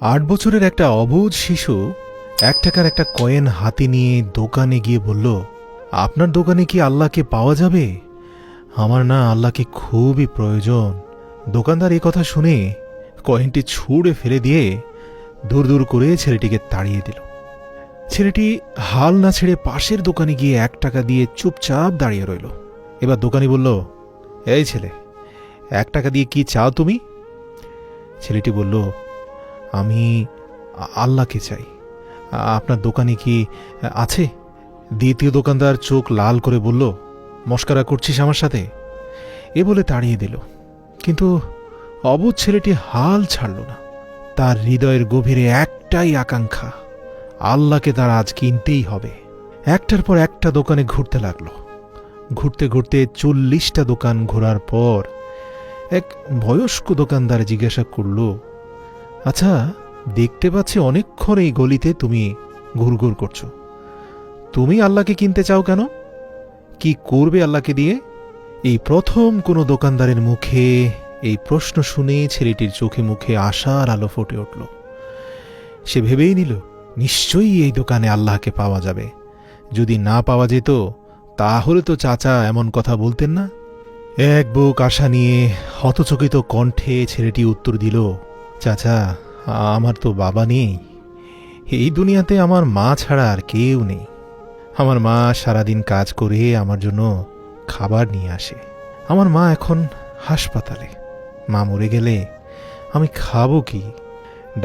8 বছরের একটা অবুঝ শিশু 1 টাকার একটা কয়েন হাতে নিয়ে দোকানে গিয়ে বলল, আপনার দোকানে কি আল্লাহকে পাওয়া যাবে? আমার না আল্লাহকে খুবই প্রয়োজন। দোকানদার এই কথা শুনে কয়েনটি ছুঁড়ে ফেলে দিয়ে দূর দূর করে ছেলেটিকে তাড়িয়ে দিল। ছেলেটি হাল না ছেড়ে পাশের দোকানে গিয়ে 1 টাকা দিয়ে চুপচাপ দাঁড়িয়ে রইল। এবার দোকানি বলল, এই ছেলে, 1 টাকা দিয়ে কি চাও তুমি? ছেলেটি বলল, আমি আল্লাহকে চাই। আপনার দোকানে কি আছে? দ্বিতীয় দোকানদার চোখ লাল করে বলল, মস্করা করছিস আমার সাথে? এ বলে তাড়িয়ে দিল। কিন্তু অবুঝ ছেলেটি হাল ছাড়ল না। তার হৃদয়ের গভীরে একটাই আকাঙ্ক্ষা, আল্লাহকে তার আজ কিনতেই হবে। একটার পর একটা দোকানে ঘুরতে লাগল। ঘুরতে ঘুরতে 40টা দোকান ঘোরার পর এক বয়স্ক দোকানদার জিজ্ঞাসা করল, আচ্ছা, দেখতে পাচ্ছি অনেকক্ষণ এই গলিতে তুমি ঘুরঘুর করছো। তুমি আল্লাহকে কিনতে চাও কেন? কি করবে আল্লাহকে দিয়ে? এই প্রথম কোনো দোকানদারের মুখে এই প্রশ্ন শুনে ছেলেটির চোখে মুখে আশার আলো ফুটে উঠল। সে ভেবেই নিল, নিশ্চয়ই এই দোকানে আল্লাহকে পাওয়া যাবে। যদি না পাওয়া যেত তাহলে তো চাচা এমন কথা বলতেন না। এক বুক আশা নিয়ে হতচকিত কণ্ঠে ছেলেটি উত্তর দিল, চাচা, আমার তো বাবা নেই। এই দুনিয়াতে আমার মা ছাড়া আর কেউ নেই। আমার মা সারাদিন কাজ করে আমার জন্য খাবার নিয়ে আসে। আমার মা এখন হাসপাতালে। মা মরে গেলে আমি খাবো কি?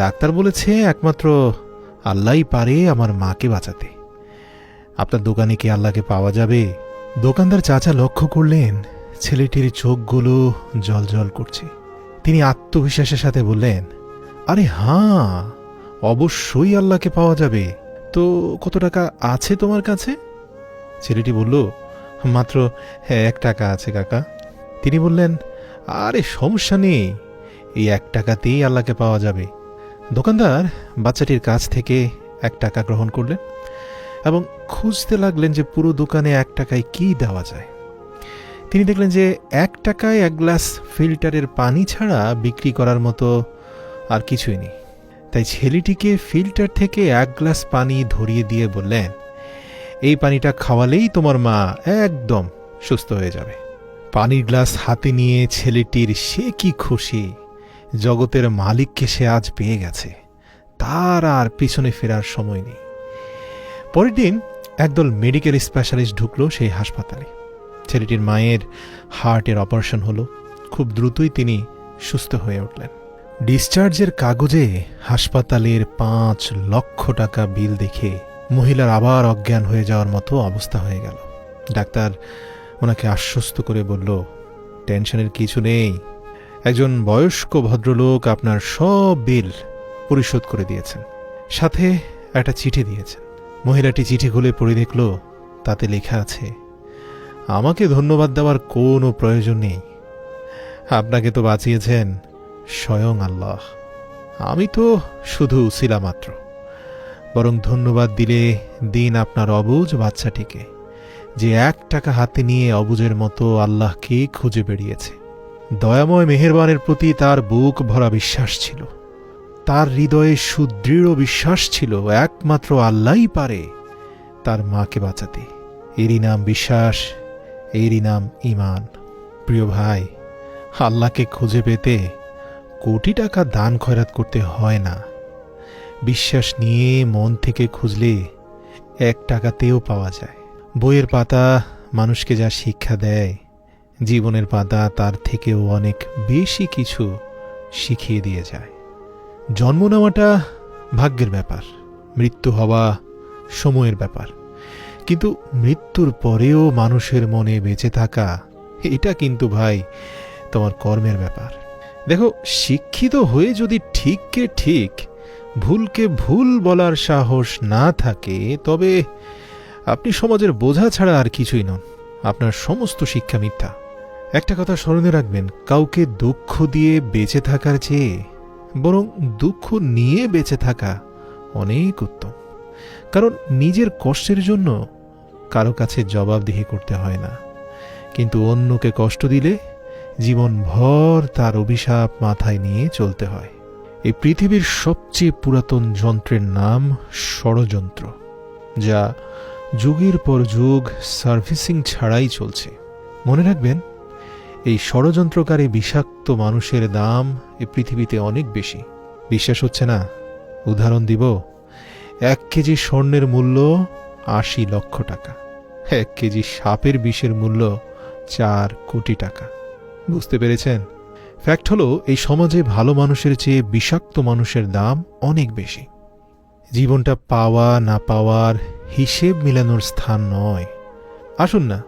ডাক্তার বলেছে একমাত্র আল্লাহই পারে আমার মাকে বাঁচাতে। আপনার দোকানে কি আল্লাহকে পাওয়া যাবে? দোকানদার চাচা লক্ষ্য করলেন ছেলেটির চোখগুলো জলজল করছে। তিনি আত্মবিশ্বাসের সাথে বললেন, আরে হাঁ, অবশ্যই আল্লাহকে পাওয়া যাবে। তো কত টাকা আছে তোমার কাছে? ছেলেটি বলল, মাত্র 1 টাকা আছে কাকা। তিনি বললেন, আরে সমস্যা নেই, এই 1 টাকাতেই আল্লাহকে পাওয়া যাবে। দোকানদার বাচ্চাটির কাছ থেকে 1 টাকা গ্রহণ করলেন এবং খুঁজতে লাগলেন যে পুরো দোকানে 1 টাকায় কি দেওয়া যায়। তিনি দেখলেন যে 1 টাকায় 1 গ্লাস ফিল্টারের পানি ছাড়া বিক্রি করার মতো আর কিছুই নেই। তাই ছেলেটিকে ফিল্টার থেকে 1 গ্লাস পানি ধরিয়ে দিয়ে বললেন, এই পানিটা খাওয়ালেই তোমার মা একদম সুস্থ হয়ে যাবে। পানির গ্লাস হাতে নিয়ে ছেলেটির সে কি খুশি, জগতের মালিককে সে আজ পেয়ে গেছে, তার আর পিছনে ফেরার সময় নেই। পরের দিন একদল মেডিকেল স্পেশালিস্ট ঢুকলো সেই হাসপাতালে। ছেলেটির মায়ের হার্টের অপারেশন হলো। খুব দ্রুতই তিনি সুস্থ হয়ে উঠলেন। ডিসচার্জের কাগজে হাসপাতালের 5 লক্ষ টাকা বিল দেখে মহিলার আবার অজ্ঞান হয়ে যাওয়ার মতো অবস্থা হয়ে গেল। ডাক্তার ওনাকে আশ্বস্ত করে বলল, টেনশনের কিছু নেই, একজন বয়স্ক ভদ্রলোক আপনার সব বিল পরিশোধ করে দিয়েছেন, সাথে একটা চিঠি দিয়েছেন। মহিলাটি চিঠি খুলে পড়ে দেখল, তাতে লেখা আছে, আমাকে ধন্যবাদ দেওয়ার কোনো প্রয়োজন নেই। আপনাকে তো বাঁচিয়েছেন স্বয়ং আল্লাহ। আমি তো শুধু উসিলা মাত্র। বরং ধন্যবাদ দিলে দিন আপনার অবুঝ বাচ্চাটিকে, যে 1 টাকা হাতে নিয়ে অবুঝের মতো আল্লাহকে খুঁজে বেরিয়েছে। দয়াময় মেহেরবানের প্রতি তার বুক ভরা বিশ্বাস ছিল। তার হৃদয়ে সুদৃঢ় বিশ্বাস ছিল একমাত্র আল্লাহই পারে তার মাকে বাঁচাতে। এরই নাম বিশ্বাস, এরই নাম ঈমান। প্রিয় ভাই, আল্লাহকে খুঁজে পেতে কোটি টাকা দান খয়রাত করতে হয় না। বিশ্বাস নিয়ে মন থেকে খুঁজলে 1 টাকাতেও পাওয়া যায়। বইয়ের পাতা মানুষকে যা শিক্ষা দেয়, জীবনের পাতা তার থেকেও অনেক বেশি কিছু শিখিয়ে দিয়ে যায়। জন্ম নেওয়াটা ভাগ্যের ব্যাপার, মৃত্যু হওয়া সময়ের ব্যাপার, কিন্তু মৃত্যুর পরেও মানুষের মনে বেঁচে থাকা, এটা কিন্তু ভাই তোমার কর্মের ব্যাপার। দেখো, শিক্ষিত হয়ে যদি ঠিককে ঠিক, ভুলকে ভুল বলার সাহস না থাকে, তবে আপনি সমাজের বোঝা ছাড়া আর কিছুই নন। আপনার সমস্ত শিক্ষা মিথ্যা। একটা কথা স্মরণে রাখবেন, কাউকে দুঃখ দিয়ে বেঁচে থাকার চেয়ে বরং দুঃখ নিয়ে বেঁচে থাকা অনেক উত্তম। কারণ নিজের কষ্টের জন্য কারো কাছে জবাবদিহি করতে হয় না, কিন্তু অন্যকে কষ্ট দিলে জীবনভর তার অভিশাপ মাথায় নিয়ে চলতে হয়। এই পৃথিবীর সবচেয়ে পুরাতন যন্ত্রের নাম ষড়যন্ত্র, যা যুগের পর যুগ সার্ভিসিং ছাড়াই চলছে। মনে রাখবেন, এই ষড়যন্ত্রকারী বিষাক্ত মানুষের দাম এই পৃথিবীতে অনেক বেশি। বিশ্বাস হচ্ছে না? উদাহরণ দিব। 1 কেজি স্বর্ণের মূল্য 80 লক্ষ টাকা, 1 কেজি সাপের বিষের মূল্য 4 কোটি টাকা। বুঝতে পেরেছেন? ফ্যাক্ট হলো, এই সমাজে ভালো মানুষের চেয়ে বিষাক্ত মানুষের দাম অনেক বেশি। জীবনটা পাওয়া না পাওয়ার হিসেব মিলানোর স্থান নয়। আসুন না,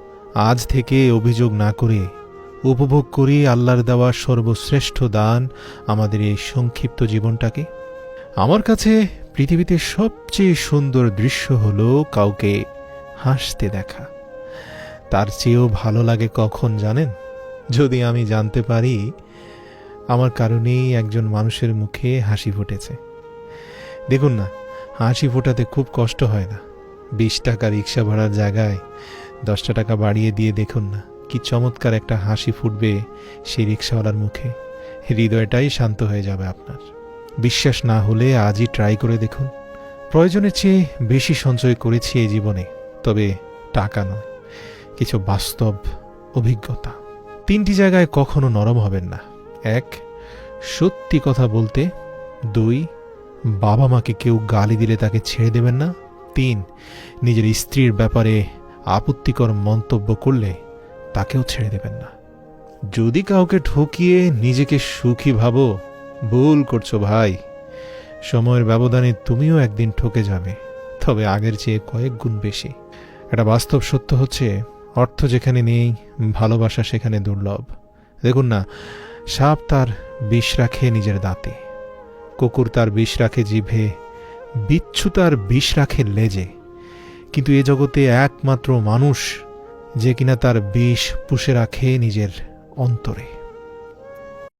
আজ থেকে অভিযোগ না করে উপভোগ করি আল্লাহর দেওয়া সর্বশ্রেষ্ঠ দান, আমাদের এই সংক্ষিপ্ত জীবনটাকে। আমার কাছে পৃথিবীতে সবচেয়ে সুন্দর দৃশ্য হলো কাউকে হাসতে দেখা। তার চেয়েও ভালো লাগে কখন জানেন? যদি আমি জানতে পারি আমার কারণেই একজন মানুষের মুখে হাসি ফুটেছে। দেখুন না, হাসি ফোটাতে খুব কষ্ট হয় না। 20 টাকা রিক্সা ভাড়ার জায়গায় 10 টাকা বাড়িয়ে দিয়ে দেখুন না, কি চমৎকার একটা হাসি ফুটবে সেই রিক্সাওয়ালার মুখে। হৃদয়টাই শান্ত হয়ে যাবে আপনার। বিশ্বাস না হলে আজই ট্রাই করে দেখুন। প্রয়োজনের চেয়ে বেশি সঞ্চয় করেছি এই জীবনে, তবে টাকা নয়, কিছু বাস্তব অভিজ্ঞতা। 3টি জায়গায় কখনো নরম হবেন না। 1, সত্যি কথা বলতে। 2, বাবা মাকে কেউ গালি দিলে তাকে ছেড়ে দেবেন না। 3, নিজের স্ত্রীর ব্যাপারে আপত্তিকর মন্তব্য করলে তাকেও ছেড়ে দেবেন না। যদি কাউকে ঠকিয়ে নিজেকে সুখী ভাবো, ভুল করছো ভাই। সময়ের ব্যবধানে তুমিও একদিন ঠকে যাবে, তবে আগের চেয়ে কয়েক গুণ বেশি। একটা বাস্তব সত্য হচ্ছে, অর্থ যেখানে নেই, ভালোবাসা সেখানে দুর্লভ। দেখুন না, সাপ তার বিষ রাখে নিজের দাঁতে, কুকুর তার বিষ রাখে জিভে, বিচ্ছু তার বিষ রাখে লেজে, কিন্তু এ জগতে একমাত্র মানুষ যে কিনা তার বিষ পুষে রাখে নিজের অন্তরে।